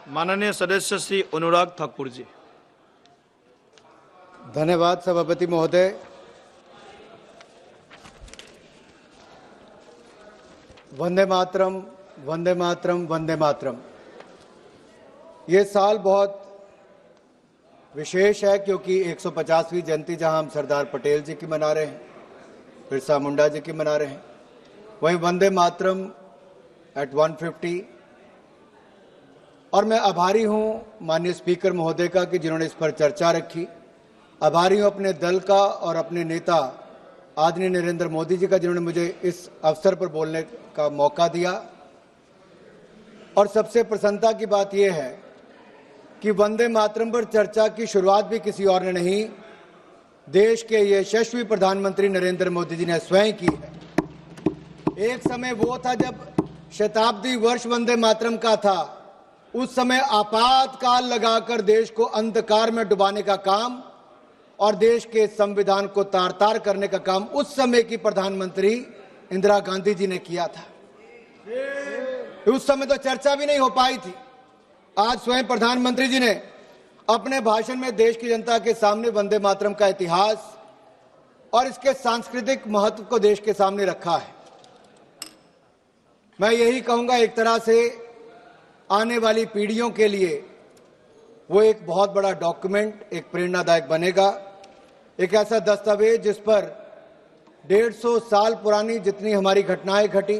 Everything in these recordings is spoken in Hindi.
माननीय सदस्य श्री अनुराग ठाकुर जी। धन्यवाद सभापति महोदय। वंदे मातरम, वंदे मातरम, वंदे मातरम। ये साल बहुत विशेष है क्योंकि 150वीं जयंती जहां हम सरदार पटेल जी की मना रहे हैं, बिरसा मुंडा जी की मना रहे हैं, वहीं वंदे मातरम एट 150। और मैं आभारी हूं माननीय स्पीकर महोदय का कि जिन्होंने इस पर चर्चा रखी। आभारी हूं अपने दल का और अपने नेता आदरणीय नरेंद्र मोदी जी का जिन्होंने मुझे इस अवसर पर बोलने का मौका दिया। और सबसे प्रसन्नता की बात यह है कि वंदे मातरम पर चर्चा की शुरुआत भी किसी और ने नहीं, देश के यशस्वी प्रधानमंत्री नरेंद्र मोदी जी ने स्वयं की है। एक समय वो था जब शताब्दी वर्ष वंदे मातरम का था, उस समय आपातकाल लगाकर देश को अंधकार में डुबाने का काम और देश के संविधान को तार तार करने का काम उस समय की प्रधानमंत्री इंदिरा गांधी जी ने किया था। उस समय तो चर्चा भी नहीं हो पाई थी। आज स्वयं प्रधानमंत्री जी ने अपने भाषण में देश की जनता के सामने वंदे मातरम का इतिहास और इसके सांस्कृतिक महत्व को देश के सामने रखा है। मैं यही कहूंगा, एक तरह से आने वाली पीढ़ियों के लिए वो एक बहुत बड़ा डॉक्यूमेंट, एक प्रेरणादायक बनेगा, एक ऐसा दस्तावेज जिस पर 150 साल पुरानी जितनी हमारी घटनाएं घटी,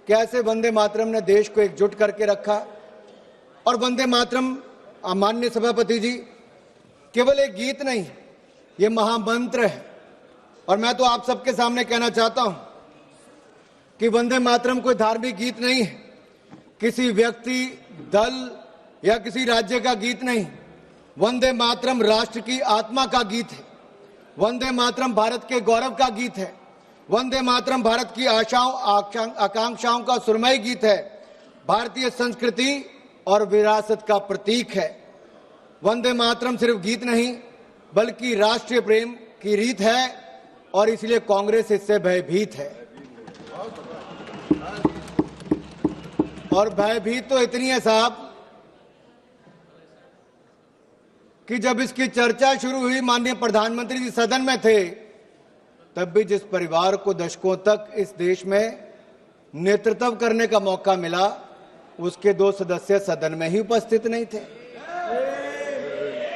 कैसे वंदे मातरम ने देश को एकजुट करके रखा। और वंदे मातरम, माननीय सभापति जी, केवल एक गीत नहीं, ये महामंत्र है। और मैं तो आप सबके सामने कहना चाहता हूं कि वंदे मातरम कोई धार्मिक गीत नहीं है, किसी व्यक्ति, दल या किसी राज्य का गीत नहीं। वंदे मातरम राष्ट्र की आत्मा का गीत है। वंदे मातरम भारत के गौरव का गीत है। वंदे मातरम भारत की आशाओं आकांक्षाओं का सुरमई गीत है। भारतीय संस्कृति और विरासत का प्रतीक है। वंदे मातरम सिर्फ गीत नहीं बल्कि राष्ट्रीय प्रेम की रीत है और इसलिए कांग्रेस इससे भयभीत है। और भयभीत तो इतनी है साहब कि जब इसकी चर्चा शुरू हुई, माननीय प्रधानमंत्री जी सदन में थे, तब भी जिस परिवार को दशकों तक इस देश में नेतृत्व करने का मौका मिला, उसके 2 सदस्य सदन में ही उपस्थित नहीं थे।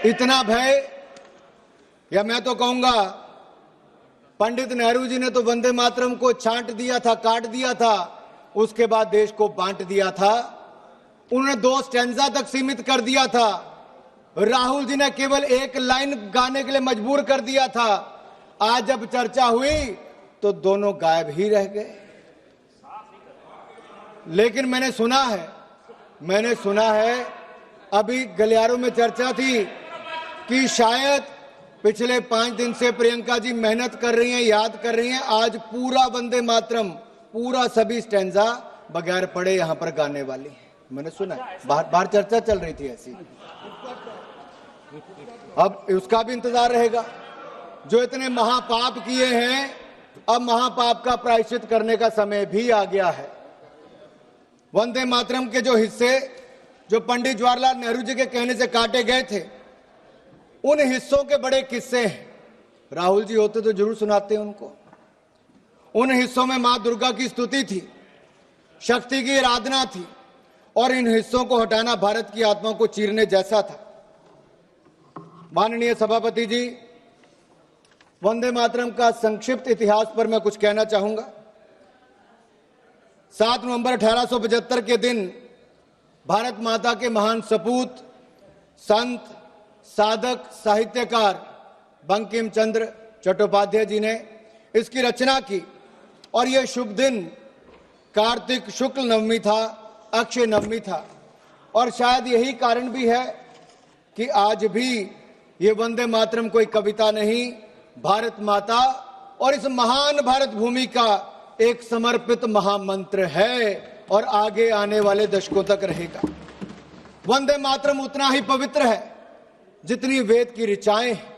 इतना भय, या मैं तो कहूंगा पंडित नेहरू जी ने तो वंदे मातरम को छांट दिया था, काट दिया था, उसके बाद देश को बांट दिया था। उन्होंने 2 स्टैंजा तक सीमित कर दिया था। राहुल जी ने केवल 1 लाइन गाने के लिए मजबूर कर दिया था। आज जब चर्चा हुई तो दोनों गायब ही रह गए। लेकिन मैंने सुना है अभी गलियारों में चर्चा थी कि शायद पिछले 5 दिन से प्रियंका जी मेहनत कर रही हैं, याद कर रही हैं, आज पूरा वंदे मातरम, पूरा सभी स्टैंजा बगैर पढ़े यहां पर गाने वाली है। मैंने सुना, बाहर चर्चा चल रही थी ऐसी। अब उसका भी इंतजार रहेगा। जो इतने महापाप किए हैं, अब महापाप का प्रायश्चित करने का समय भी आ गया है। वंदे मातरम के जो हिस्से जो पंडित जवाहरलाल नेहरू जी के कहने से काटे गए थे, उन हिस्सों के बड़े किस्से हैं। राहुल जी होते तो जरूर सुनाते उनको। उन हिस्सों में मां दुर्गा की स्तुति थी, शक्ति की आराधना थी, और इन हिस्सों को हटाना भारत की आत्मा को चीरने जैसा था। माननीय सभापति जी, वंदे मातरम का संक्षिप्त इतिहास पर मैं कुछ कहना चाहूंगा। 7 नवंबर 1875 के दिन भारत माता के महान सपूत, संत, साधक, साहित्यकार बंकिम चंद्र चट्टोपाध्याय जी ने इसकी रचना की। और यह शुभ दिन कार्तिक शुक्ल नवमी था, अक्षय नवमी था। और शायद यही कारण भी है कि आज भी ये वंदे मातरम कोई कविता नहीं, भारत माता और इस महान भारत भूमि का एक समर्पित महामंत्र है और आगे आने वाले दशकों तक रहेगा। वंदे मातरम उतना ही पवित्र है जितनी वेद की ऋचाएं हैं।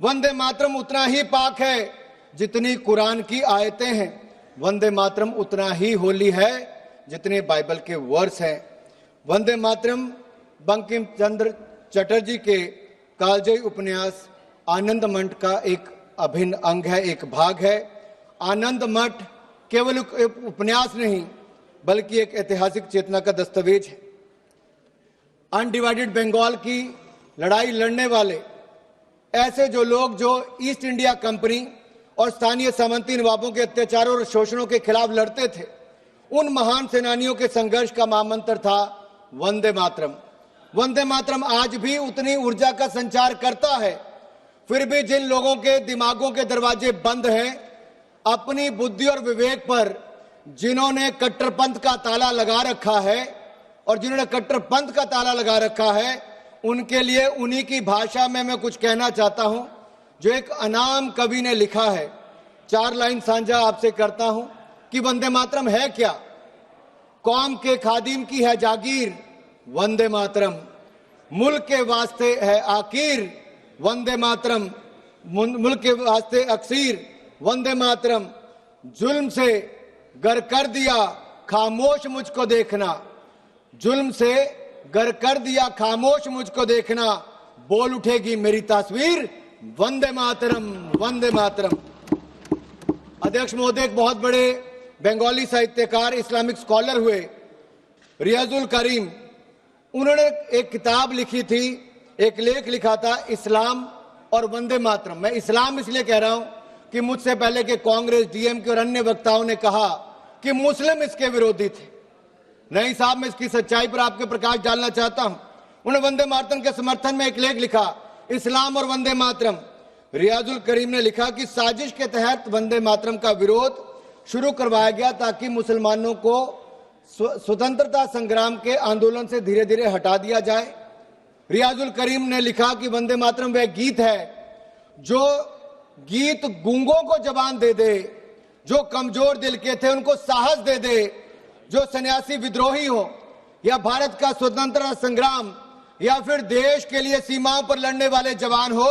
वंदे मातरम उतना ही पाक है जितनी कुरान की आयतें हैं। वंदे मातरम उतना ही होली है जितने बाइबल के वर्स हैं। वंदे मातरम बंकिम चंद्र चटर्जी के कालजयी उपन्यास आनंद मठ का एक अभिन्न अंग है, एक भाग है। आनंद मठ केवल एक उपन्यास नहीं बल्कि एक ऐतिहासिक चेतना का दस्तावेज है। अनडिवाइडेड बंगाल की लड़ाई लड़ने वाले ऐसे जो लोग जो ईस्ट इंडिया कंपनी और स्थानीय सामंती नवाबों के अत्याचारों और शोषणों के खिलाफ लड़ते थे, उन महान सेनानियों के संघर्ष का महामंत्र था वंदे मातरम। वंदे मातरम आज भी उतनी ऊर्जा का संचार करता है। फिर भी जिन लोगों के दिमागों के दरवाजे बंद हैं, अपनी बुद्धि और विवेक पर जिन्होंने कट्टरपंथ का ताला लगा रखा है और जिन्होंने कट्टरपंथ का ताला लगा रखा है, उनके लिए उन्हीं की भाषा में मैं कुछ कहना चाहता हूं जो एक अनाम कवि ने लिखा है। 4 लाइन साझा आपसे करता हूं कि वंदे मातरम है क्या। कौम के खादिम की है जागीर वंदे मातरम, मुल्क के वास्ते है आकीर वंदे मातरम, मुल्क के वास्ते अक्सीर वंदे मातरम, जुल्म से गर कर दिया खामोश मुझको देखना, जुल्म से गर कर दिया खामोश मुझको देखना, बोल उठेगी मेरी तस्वीर वंदे मातरम वंदे मातरम। अध्यक्ष महोदय एक बहुत बड़े बंगाली साहित्यकार, इस्लामिक स्कॉलर हुए रियाजुल करीम, उन्होंने एक किताब लिखी थी, एक लेख लिखा था इस्लाम और वंदे मातरम। मैं इस्लाम इसलिए कह रहा हूं कि मुझसे पहले के कांग्रेस, डीएमके और अन्य वक्ताओं ने कहा कि मुस्लिम इसके विरोधी थे। नहीं साहब, मैं इसकी सच्चाई पर आपके प्रकाश डालना चाहता हूं। उन्होंने वंदे मातरम के समर्थन में एक लेख लिखा, इस्लाम और वंदे मातरम। रियाजुल करीम ने लिखा कि साजिश के तहत वंदे मातरम का विरोध शुरू करवाया गया ताकि मुसलमानों को स्वतंत्रता संग्राम के आंदोलन से धीरे धीरे हटा दिया जाए। रियाजुल करीम ने लिखा कि वंदे मातरम वह गीत है जो गीत गूंगों को जबान दे दे, जो कमजोर दिल के थे उनको साहस दे दे, जो सन्यासी विद्रोही हो या भारत का स्वतंत्रता संग्राम या फिर देश के लिए सीमाओं पर लड़ने वाले जवान हो,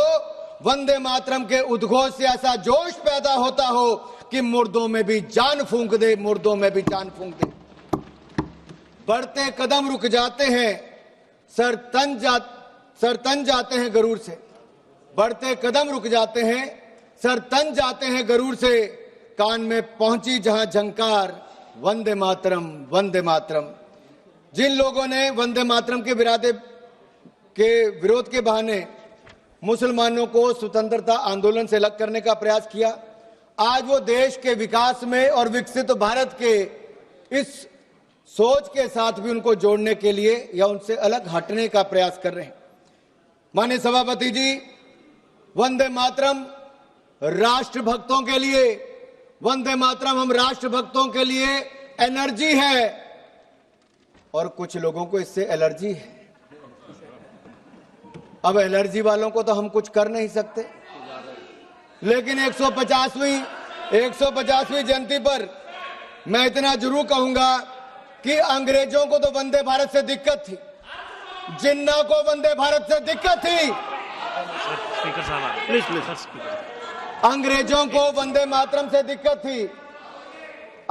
वंदे मातरम के उद्घोष से ऐसा जोश पैदा होता हो कि मुर्दों में भी जान फूंक दे, मुर्दों में भी जान फूंक दे। बढ़ते कदम रुक जाते हैं, सर तन जाते हैं गरूर से, बढ़ते कदम रुक जाते हैं, सर तन जाते हैं गरूर से, कान में पहुंची जहां झंकार वंदे मातरम वंदे मातरम। जिन लोगों ने वंदे मातरम के विरोध के बहाने मुसलमानों को स्वतंत्रता आंदोलन से अलग करने का प्रयास किया, आज वो देश के विकास में और विकसित भारत के इस सोच के साथ भी उनको जोड़ने के लिए या उनसे अलग हटने का प्रयास कर रहे हैं। माननीय सभापति जी, वंदे मातरम राष्ट्र भक्तों के लिए, वंदे मातरम हम राष्ट्र भक्तों के लिए एनर्जी है और कुछ लोगों को इससे एलर्जी है। अब एलर्जी वालों को तो हम कुछ कर नहीं सकते, लेकिन 150वीं जयंती पर मैं इतना जरूर कहूंगा कि अंग्रेजों को तो वंदे भारत से दिक्कत थी, जिन्ना को वंदे भारत से दिक्कत थी। स्पीकर साहब प्लीज स्पीकर। अंग्रेजों को वंदे मातरम से दिक्कत थी,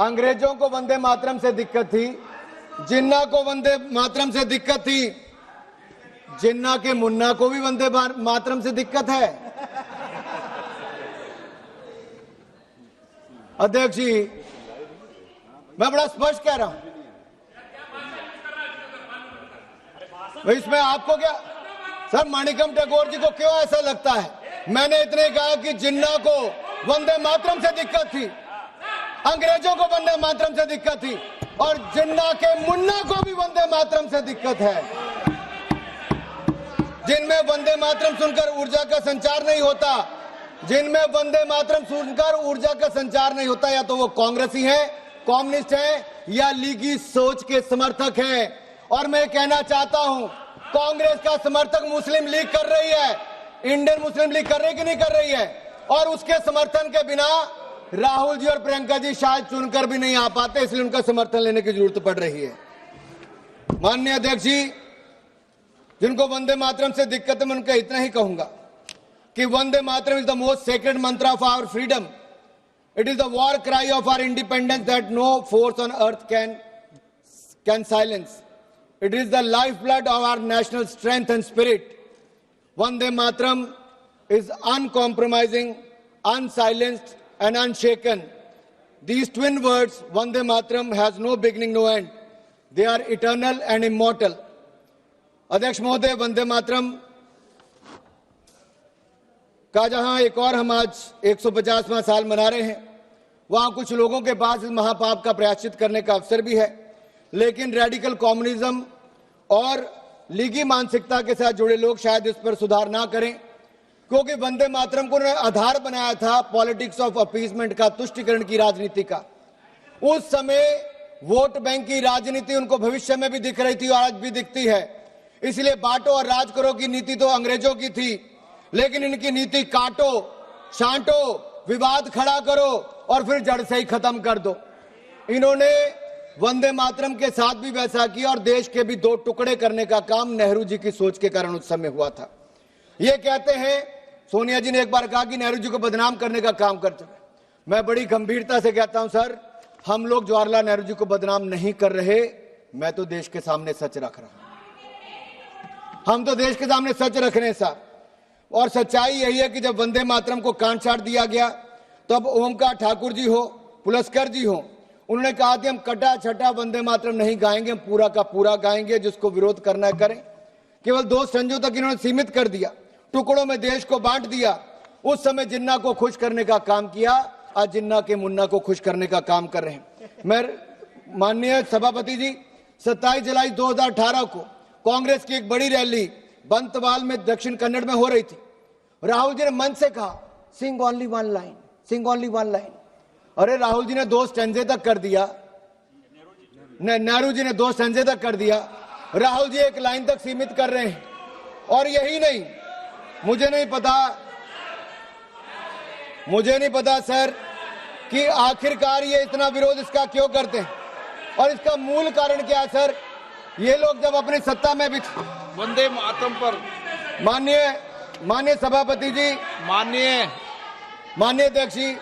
अंग्रेजों को वंदे मातरम से दिक्कत थी, जिन्ना को वंदे मातरम से दिक्कत थी, जिन्ना के मुन्ना को भी वंदे मातरम से दिक्कत है। अध्यक्ष जी, मैं बड़ा स्पष्ट कह रहा हूं, इसमें आपको क्या सर, माणिकम टैगोर जी को क्यों ऐसा लगता है? मैंने इतने कहा कि जिन्ना को वंदे मातरम से दिक्कत थी, अंग्रेजों को वंदे मातरम से दिक्कत थी और जिन्ना के मुन्ना को भी वंदे मातरम से दिक्कत है। जिनमें वंदे मातरम सुनकर ऊर्जा का संचार नहीं होता, जिनमें वंदे मातरम सुनकर ऊर्जा का संचार नहीं होता, या तो वो कांग्रेसी हैं, कम्युनिस्ट हैं या लीगी सोच के समर्थक हैं। और मैं कहना चाहता हूं, कांग्रेस का समर्थक मुस्लिम लीग कर रही है, इंडियन मुस्लिम लीग कर रही कि नहीं कर रही है, और उसके समर्थन के बिना राहुल जी और प्रियंका जी शायद चुनकर भी नहीं आ पाते, इसलिए उनका समर्थन लेने की जरूरत पड़ रही है। माननीय अध्यक्ष जी, जिनको वंदे मातरम से दिक्कत है, मैं उनका इतना ही कहूंगा कि Vande Mataram is the most sacred mantra of our freedom, it is the war cry of our independence that no force on earth can silence. It is the lifeblood of our national strength and spirit. Vande Mataram is uncompromising, unsilenced and unshaken. These twin words, Vande Mataram, has no beginning, no end. They are eternal and immortal. अध्यक्ष महोदय, वंदे मातरम का जहां एक और हम आज 150वां साल मना रहे हैं, वहां कुछ लोगों के पास इस महापाप का प्रायश्चित करने का अवसर भी है, लेकिन रेडिकल कम्युनिज्म और लीगी मानसिकता के साथ जुड़े लोग शायद इस पर सुधार ना करें, क्योंकि वंदे मातरम को आधार बनाया था पॉलिटिक्स ऑफ अपीसमेंट का, तुष्टीकरण की राजनीति का। उस समय वोट बैंक की राजनीति उनको भविष्य में भी दिख रही थी और आज भी दिखती है। इसलिए बांटो और राज करो की नीति तो अंग्रेजों की थी, लेकिन इनकी नीति काटो, छांटो, विवाद खड़ा करो और फिर जड़ से ही खत्म कर दो। इन्होंने वंदे मातरम के साथ भी वैसा किया और देश के भी दो टुकड़े करने का काम नेहरू जी की सोच के कारण उस समय हुआ था। ये कहते हैं, सोनिया जी ने एक बार कहा कि नेहरू जी को बदनाम करने का काम करते हैं। मैं बड़ी गंभीरता से कहता हूं सर, हम लोग जवाहरलाल नेहरू जी को बदनाम नहीं कर रहे, मैं तो देश के सामने सच रख रहा हूं। हम तो देश के सामने सच रख रहे हैं सर, और सच्चाई यही है कि जब वंदे मातरम को काट छाट दिया गया, तब ओमकार ठाकुर जी हो, पुलस्कर जी हो, उन्होंने कहा कि हम कटा छटा वंदे मातरम नहीं गाएंगे, हम पूरा का पूरा गाएंगे, जिसको विरोध करना है करें। केवल 2 संजों तक इन्होंने सीमित कर दिया, टुकड़ों में देश को बांट दिया। उस समय जिन्ना को खुश करने का काम किया, आज जिन्ना के मुन्ना को खुश करने का काम कर रहे हैं। मैं माननीय सभापति जी, 27 जुलाई 2018 को कांग्रेस की एक बड़ी रैली बंतवाल में दक्षिण कन्नड़ में हो रही थी। राहुल जी ने मंच से कहा, सिंग ओनली वन लाइन, सिंग ओनली वन लाइन। अरे राहुल जी ने 2 स्टैंजे तक कर दिया, नेहरू जी ने 2 स्टैंजे तक कर दिया, राहुल जी 1 लाइन तक सीमित कर रहे हैं। और यही नहीं, मुझे नहीं पता सर कि आखिरकार ये इतना विरोध इसका क्यों करते हैं और इसका मूल कारण क्या है सर। ये लोग जब अपनी सत्ता में भी वंदे मातरम पर माननीय सभापति जी, माननीय अध्यक्ष जी,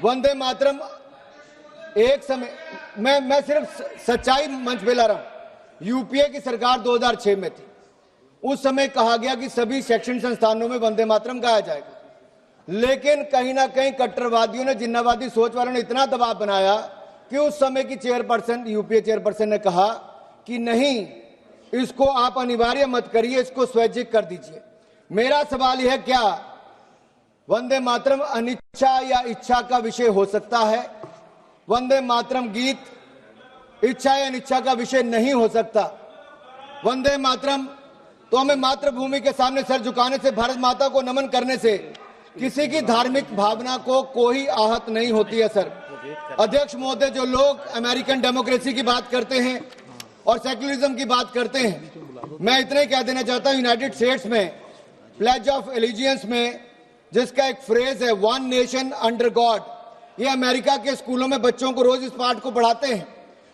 वंदे मातरम एक समय मैं सिर्फ सच्चाई मंच पे ला रहा हूं। यूपीए की सरकार 2006 में थी, उस समय कहा गया कि सभी शैक्षणिक संस्थानों में वंदे मातरम गाया जाएगा, लेकिन कहीं ना कहीं कट्टरवादियों ने, जिन्नावादी सोच वालों ने इतना दबाव बनाया कि उस समय की चेयरपर्सन, यूपीए चेयरपर्सन ने कहा कि नहीं, इसको आप अनिवार्य मत करिए, इसको स्वैच्छिक कर दीजिए। मेरा सवाल यह है, क्या वंदे मातरम अनिच्छा या इच्छा का विषय हो सकता है? वंदे मातरम गीत इच्छा या अनिच्छा का विषय नहीं हो सकता। वंदे मातरम तो हमें मातृभूमि के सामने सर झुकाने से, भारत माता को नमन करने से किसी की धार्मिक भावना को कोई आहत नहीं होती है सर। अध्यक्ष महोदय, जो लोग अमेरिकन डेमोक्रेसी की बात करते हैं और सेक्युलरिज्म की बात करते हैं, मैं इतना ही कह देना चाहता हूं, यूनाइटेड स्टेट्स में प्लेज ऑफ एलिजियंस में जिसका एक फ्रेज है, वन नेशन अंडर गॉड, ये अमेरिका के स्कूलों में बच्चों को रोज इस पाठ को पढ़ाते हैं,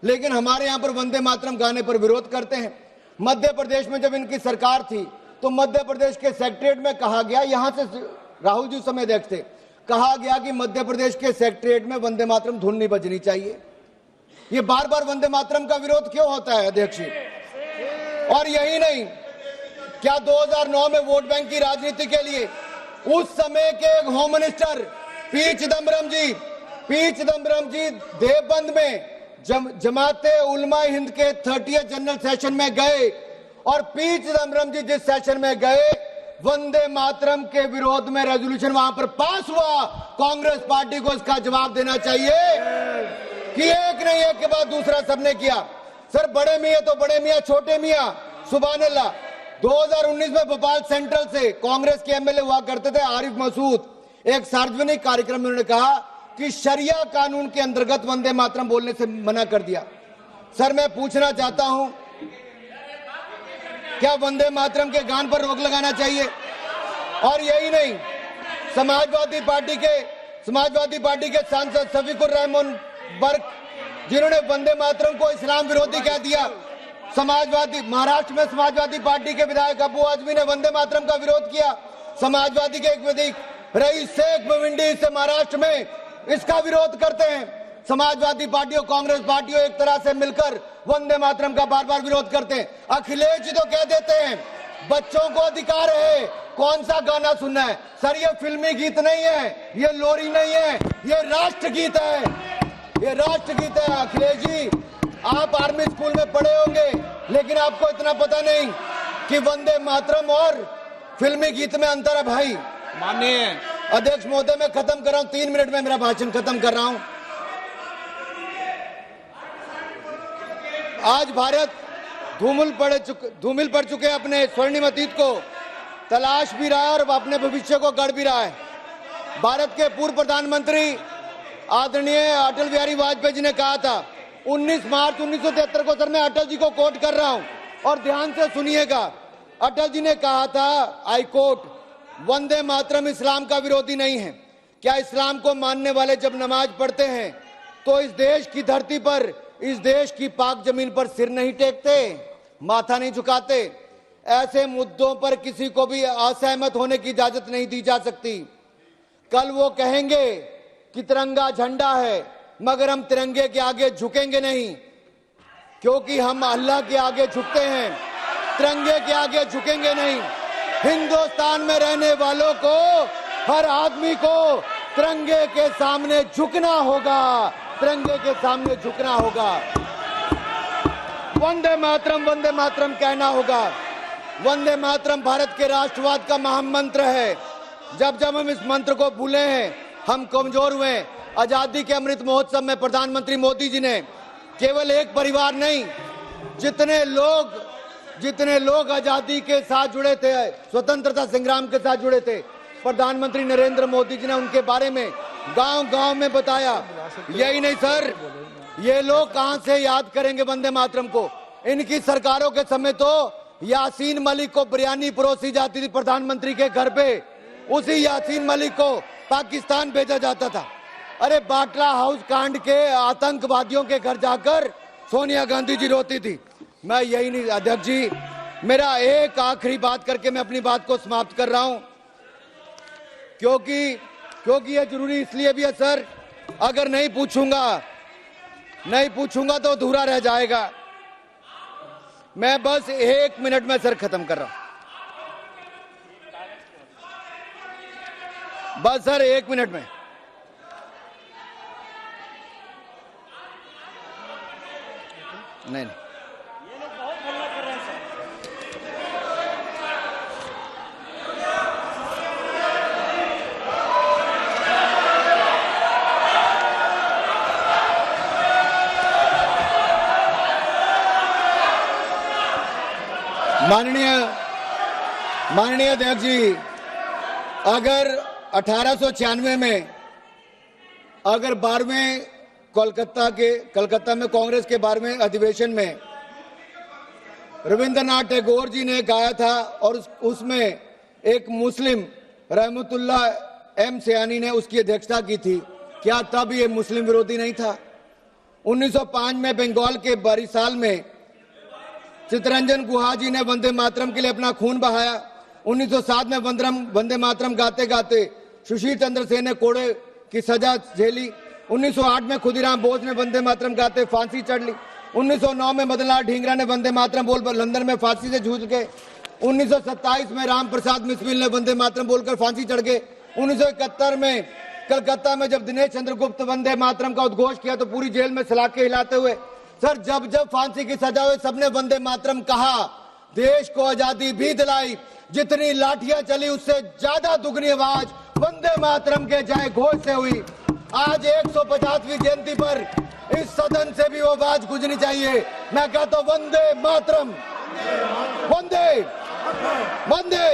लेकिन हमारे यहाँ पर वंदे मातरम गाने पर विरोध करते हैं। मध्य प्रदेश में जब इनकी सरकार थी तो मध्य प्रदेश के सेक्रेटरीट में कहा गया, यहां से राहुल जी समय अध्यक्ष थे, कहा गया कि मध्य प्रदेश के सेक्रेटरीट में वंदे मातरम धुन नहीं बजनी चाहिए। ये बार बार वंदे मातरम का विरोध क्यों होता है अध्यक्ष जी? और यही नहीं, क्या 2009 में वोट बैंक की राजनीति के लिए उस समय के होम मिनिस्टर पी चिदम्बरम जी देवबंद में जमाते उलमा हिंद के 30th जनरल सेशन में गए, और पी चिदम्बरम जी जिस सेशन में गए, वंदे मातरम के विरोध में रेजोल्यूशन वहां पर पास हुआ। कांग्रेस पार्टी को इसका जवाब देना चाहिए कि एक नहीं, एक के बाद दूसरा सबने किया। सर बड़े मियां तो बड़े मियां, छोटे मियां, सुभान अल्लाह। 2019 में भोपाल सेंट्रल से कांग्रेस के एमएलए हुआ करते थे आरिफ मसूद, एक सार्वजनिक कार्यक्रम में उन्होंने कहा कि शरिया कानून के अंतर्गत वंदे मातरम बोलने से मना कर दिया। सर मैं पूछना चाहता हूं, क्या वंदे मातरम के गान पर रोक लगाना चाहिए? और यही नहीं, समाजवादी पार्टी के सांसद शफीकुर रहमान बर्क, जिन्होंने वंदे मातरम को इस्लाम विरोधी कह दिया, महाराष्ट्र में समाजवादी पार्टी के विधायक अबू आजमी ने वंदे मातरम का विरोध किया। समाजवादी के एक विधायक रईस शेख भिवंडी से महाराष्ट्र में इसका विरोध करते हैं। समाजवादी पार्टी और कांग्रेस पार्टियों एक तरह से मिलकर वंदे मातरम का बार बार विरोध करते हैं। अखिलेश जी तो कह देते हैं बच्चों को अधिकार है कौन सा गाना सुनना है। सर ये फिल्मी गीत नहीं है, ये लोरी नहीं है, ये राष्ट्रगीत है, ये राष्ट्रगीत है। अखिलेश जी आप आर्मी स्कूल में पढ़े होंगे, लेकिन आपको इतना पता नहीं कि वंदे मातरम और फिल्मी गीत में अंतर है भाई। माननीय अध्यक्ष महोदय मैं खत्म कर रहा हूं, 3 मिनट में मेरा भाषण खत्म कर रहा हूं। आज भारत धूमिल पड़ चुके अपने स्वर्णिम अतीत को तलाश भी रहा है और अपने भविष्य को गढ़ भी रहा है। भारत के पूर्व प्रधानमंत्री आदरणीय अटल बिहारी वाजपेयी जी ने कहा था 19 मार्च 1973 को, सर मैं अटल जी को कोट कर रहा हूं और ध्यान से सुनिएगा। अटल जी ने कहा था, आई कोट, वंदे मातरम इस्लाम का विरोधी नहीं है। क्या इस्लाम को मानने वाले जब नमाज पढ़ते हैं तो इस देश की धरती पर, इस देश की पाक जमीन पर सिर नहीं टेकते, माथा नहीं झुकाते? ऐसे मुद्दों पर किसी को भी असहमत होने की इजाजत नहीं दी जा सकती। कल वो कहेंगे कि तिरंगा झंडा है, मगर हम तिरंगे के आगे झुकेंगे नहीं, क्योंकि हम अल्लाह के आगे झुकते हैं, तिरंगे के आगे झुकेंगे नहीं। हिंदुस्तान में रहने वालों को, हर आदमी को तिरंगे के सामने झुकना होगा, तिरंगे के सामने झुकना होगा। वंदे मातरम कहना होगा। वंदे मातरम भारत के राष्ट्रवाद का महामंत्र है। जब जब हम इस मंत्र को भूले हैं हम कमजोर हुए। आजादी के अमृत महोत्सव में प्रधानमंत्री मोदी जी ने केवल एक परिवार नहीं, जितने लोग आजादी के साथ जुड़े थे, स्वतंत्रता संग्राम के साथ जुड़े थे, प्रधानमंत्री नरेंद्र मोदी जी ने उनके बारे में गांव-गांव में बताया। यही नहीं सर, ये लोग कहां से याद करेंगे वंदे मातरम को? इनकी सरकारों के समय तो यासीन मलिक को बिरयानी परोसी जाती थी प्रधानमंत्री के घर पे, उसी यासीन मलिक को पाकिस्तान भेजा जाता था। अरे बाटला हाउस कांड के आतंकवादियों के घर जाकर सोनिया गांधी जी रोती थी। मैं यही नहीं, अध्यक्ष जी मेरा एक आखिरी बात करके मैं अपनी बात को समाप्त कर रहा हूं, क्योंकि यह जरूरी इसलिए भी है सर, अगर नहीं पूछूंगा तो अधूरा रह जाएगा। मैं बस 1 मिनट में सर खत्म कर रहा हूं, बस सर 1 मिनट में। नहीं माननीय अध्यक्ष जी, अगर 1896 में अगर 12वें कलकत्ता में कांग्रेस के 12वें अधिवेशन में रविंद्रनाथ टैगोर जी ने गाया था और उसमें एक मुस्लिम रहमतुल्लाह एम सयानी ने उसकी अध्यक्षता की थी, क्या तब ये मुस्लिम विरोधी नहीं था? 1905 में बंगाल के बारिसाल में चित्तरंजन गुहा जी ने वंदे मातरम के लिए अपना खून बहाया। 1907 में वंदे मातरम गाते गाते सुशील चंद्र सेन ने कोड़े की सजा झेली। 1908 में खुदीराम बोस ने वंदे मातरम गाते फांसी चढ़ ली। 1909 में मदनलाल ढींगरा ने वंदे मातरम बोल लंदन में फांसी से जूझ गए। 1927 में राम प्रसाद बिस्मिल ने वंदे मातरम बोलकर फांसी चढ़ गए। 1971 में कलकत्ता में जब दिनेश चंद्रगुप्त वंदे मातरम का उद्घोष किया तो पूरी जेल में सलाखे हिलाते हुए सर जब फांसी की सजा हुई सबने वंदे मातरम कहा। देश को आजादी भी दिलाई, जितनी लाठियां चली उससे ज्यादा दुगनी आवाज वंदे मातरम के जय घोष से हुई। आज 150वीं जयंती पर इस सदन से भी वो आवाज गुजरनी चाहिए। मैं कहता हूं वंदे मातरम, वंदे वंदे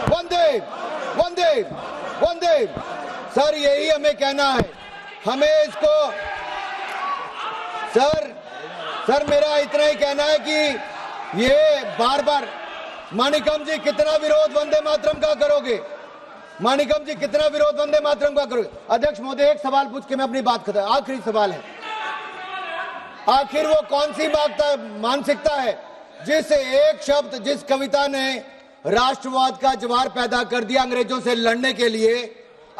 वंदे वंदे वंदे। सर यही हमें कहना है, हमें इसको सर मेरा इतना ही कहना है कि ये बार बार मानिकम जी कितना विरोध वंदे मातरम का करोगे? मानिकम जी कितना विरोध वंदे मातरम का करोगे? अध्यक्ष महोदय एक सवाल पूछ के मैं अपनी बात खत्म, आखिरी सवाल है, आखिर वो कौन सी मानसिकता है जिस एक शब्द, जिस कविता ने राष्ट्रवाद का ज्वार पैदा कर दिया अंग्रेजों से लड़ने के लिए,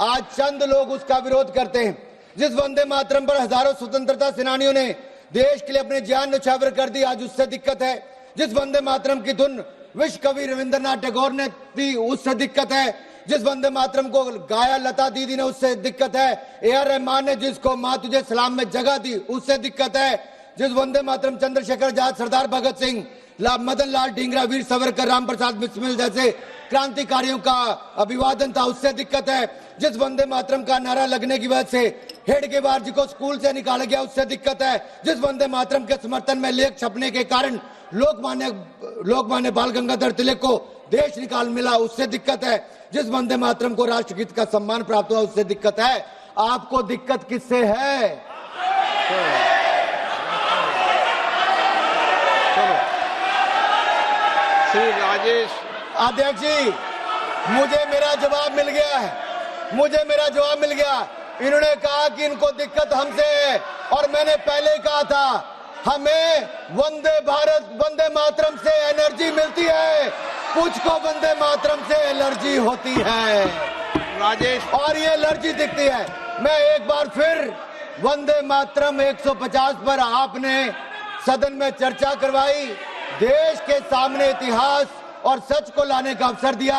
आज चंद लोग उसका विरोध करते हैं। जिस वंदे मातरम पर हजारों स्वतंत्रता सेनानियों ने देश के लिए अपने जान न्यौछावर कर दी, आज उससे दिक्कत है। जिस वंदे मातरम की धुन विश्व कवि रविंद्रनाथ टैगोर ने दी, उससे दिक्कत है। जिस वंदे मातरम को गाया लता दीदी ने, उससे दिक्कत है। ए.आर. रहमान ने जिसको माँ तुझे सलाम में जगह दी, उससे दिक्कत है। जिस वंदे मातरम चंद्रशेखर आजाद, सरदार भगत सिंह, मदन लाल ढींगरा, वीर सावरकर, राम प्रसाद बिस्मिल जैसे क्रांतिकारियों का अभिवादन था, उससे दिक्कत है। जिस वंदे मातरम का नारा लगने की वजह से हेडगेवार जी को स्कूल से निकाला गया, उससे दिक्कत है। जिस वंदे मातरम के समर्थन में लेख छपने के कारण लोकमान्य बाल गंगाधर तिलक को देश निकाल मिला, उससे दिक्कत है। जिस वंदे मातरम को राष्ट्रगीत का सम्मान प्राप्त हुआ, उससे दिक्कत है। आपको दिक्कत किससे है? श्री राजेश अध्यक्ष जी, मुझे मेरा जवाब मिल गया है, मुझे मेरा जवाब मिल गया। इन्होंने कहा कि इनको दिक्कत हमसे है, और मैंने पहले कहा था हमें वंदे मातरम से एनर्जी मिलती है, कुछ को वंदे मातरम से एलर्जी होती है राजेश, और ये एलर्जी दिखती है। मैं एक बार फिर वंदे मातरम 150 पर आपने सदन में चर्चा करवाई, देश के सामने इतिहास और सच को लाने का अवसर दिया।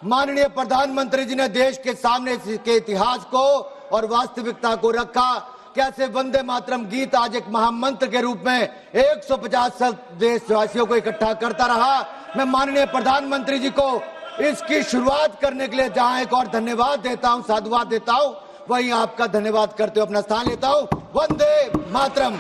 माननीय प्रधानमंत्री जी ने देश के सामने के इतिहास को और वास्तविकता को रखा। कैसे वंदे मातरम गीत आज एक महामंत्र के रूप में 150 देशवासियों को इकट्ठा करता रहा। मैं माननीय प्रधानमंत्री जी को इसकी शुरुआत करने के लिए जहां एक और धन्यवाद देता हूं, साधुवाद देता हूं, वहीं आपका धन्यवाद करते हुए अपना स्थान लेता हूं। वंदे मातरम।